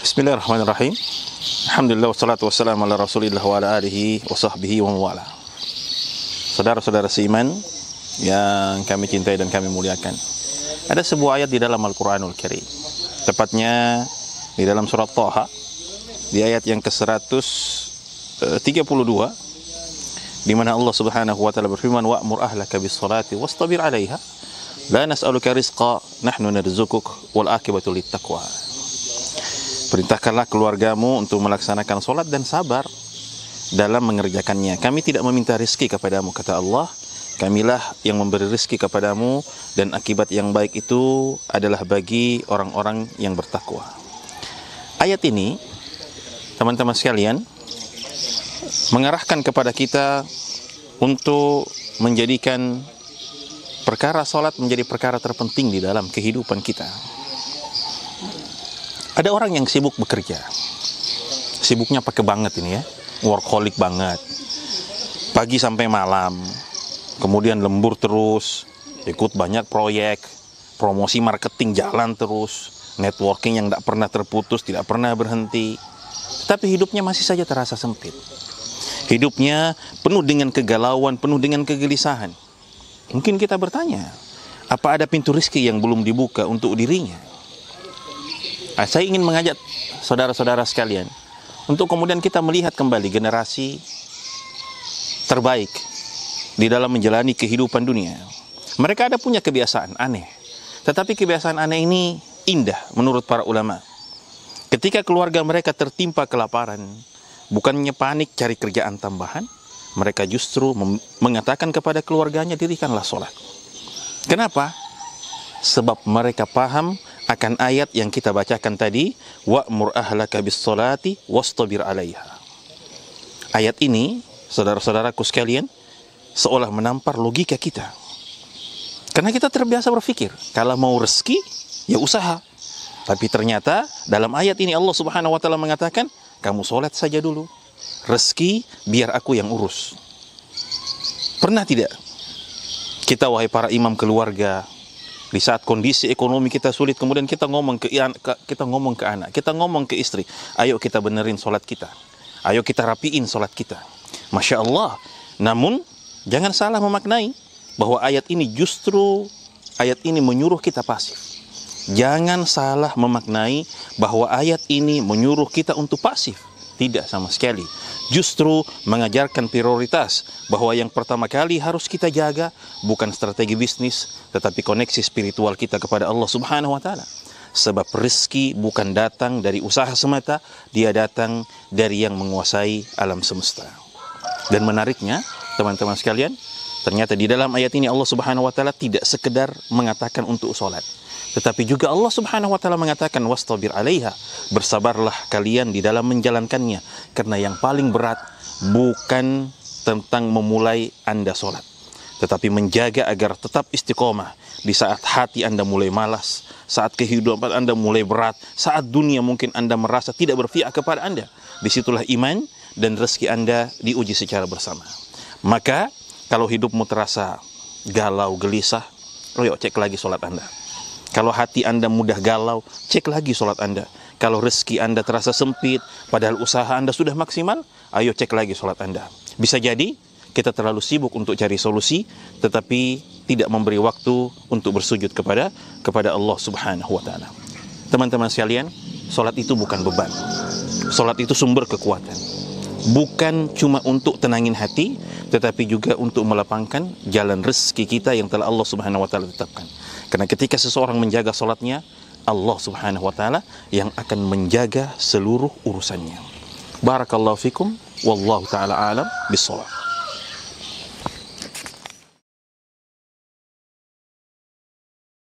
Bismillahirrahmanirrahim. Alhamdulillah wassalatu wassalamu ala Rasulillah wa ala alihi wa sahbihi wa mawala. Saudara-saudara seiman yang kami cintai dan kami muliakan, ada sebuah ayat di dalam Al-Quranul Karim, tepatnya di dalam surat Thaha, di ayat yang ke-132, di mana Allah Subhanahu wa taala berfirman, wa'mur ahlaka bis-shalati wastabir 'alaiha la nas'aluka rizqa nahnu narzuquk wal aqibatu lit-taqwa. Perintahkanlah keluargamu untuk melaksanakan solat dan sabar dalam mengerjakannya. Kami tidak meminta rizki kepadamu, kata Allah. Kamilah yang memberi rizki kepadamu, dan akibat yang baik itu adalah bagi orang-orang yang bertakwa. Ayat ini, teman-teman sekalian, mengarahkan kepada kita untuk menjadikan perkara solat menjadi perkara terpenting di dalam kehidupan kita. Ada orang yang sibuk bekerja, sibuknya pakai banget ini ya, workaholic banget, pagi sampai malam, kemudian lembur terus, ikut banyak proyek, promosi marketing jalan terus, networking yang tidak pernah terputus, tidak pernah berhenti, tapi hidupnya masih saja terasa sempit. Hidupnya penuh dengan kegalauan, penuh dengan kegelisahan. Mungkin kita bertanya, apa ada pintu rezeki yang belum dibuka untuk dirinya? Saya ingin mengajak saudara-saudara sekalian untuk kemudian kita melihat kembali generasi terbaik di dalam menjalani kehidupan dunia. Mereka ada punya kebiasaan aneh, tetapi kebiasaan aneh ini indah menurut para ulama. Ketika keluarga mereka tertimpa kelaparan, bukannya panik cari kerjaan tambahan, mereka justru mengatakan kepada keluarganya, dirikanlah sholat. Kenapa? Sebab mereka paham akan ayat yang kita bacakan tadi, wa'mur ahlaka bis-sholati wastabir 'alaiha. Ayat ini, saudara-saudaraku sekalian, seolah menampar logika kita. Karena kita terbiasa berpikir, kalau mau rezeki, ya usaha. Tapi ternyata dalam ayat ini Allah Subhanahu wa taala mengatakan, kamu sholat saja dulu. Rezeki biar aku yang urus. Pernah tidak kita, wahai para imam keluarga, di saat kondisi ekonomi kita sulit, kemudian kita ngomong ke anak, kita ngomong ke istri, ayo kita benerin sholat kita, ayo kita rapiin sholat kita. Masya Allah. Namun jangan salah memaknai bahwa ayat ini menyuruh kita pasif. Jangan salah memaknai bahwa ayat ini menyuruh kita untuk pasif. Tidak sama sekali. Justru mengajarkan prioritas bahwa yang pertama kali harus kita jaga bukan strategi bisnis, tetapi koneksi spiritual kita kepada Allah Subhanahu wa taala. Sebab rezeki bukan datang dari usaha semata, dia datang dari yang menguasai alam semesta. Dan menariknya, teman-teman sekalian, ternyata di dalam ayat ini Allah Subhanahu wa taala tidak sekedar mengatakan untuk sholat, tetapi juga Allah Subhanahu wa taala mengatakan wastabir 'alaiha, bersabarlah kalian di dalam menjalankannya, karena yang paling berat bukan tentang memulai Anda sholat, tetapi menjaga agar tetap istiqomah di saat hati Anda mulai malas, saat kehidupan Anda mulai berat, saat dunia mungkin Anda merasa tidak berpihak kepada Anda. Disitulah iman dan rezeki Anda diuji secara bersama. Maka kalau hidupmu terasa galau, gelisah, yuk cek lagi sholat Anda. Kalau hati Anda mudah galau, cek lagi sholat Anda. Kalau rezeki Anda terasa sempit, padahal usaha Anda sudah maksimal, ayo cek lagi sholat Anda. Bisa jadi kita terlalu sibuk untuk cari solusi, tetapi tidak memberi waktu untuk bersujud kepada Allah Subhanahu wa taala. Teman-teman sekalian, sholat itu bukan beban. Sholat itu sumber kekuatan. Bukan cuma untuk tenangin hati, tetapi juga untuk melapangkan jalan rezeki kita yang telah Allah Subhanahu wa taala tetapkan. Karena ketika seseorang menjaga sholatnya, Allah Subhanahu wa taala yang akan menjaga seluruh urusannya. Barakallahu fikum, wallahu taala alam bis-shawab.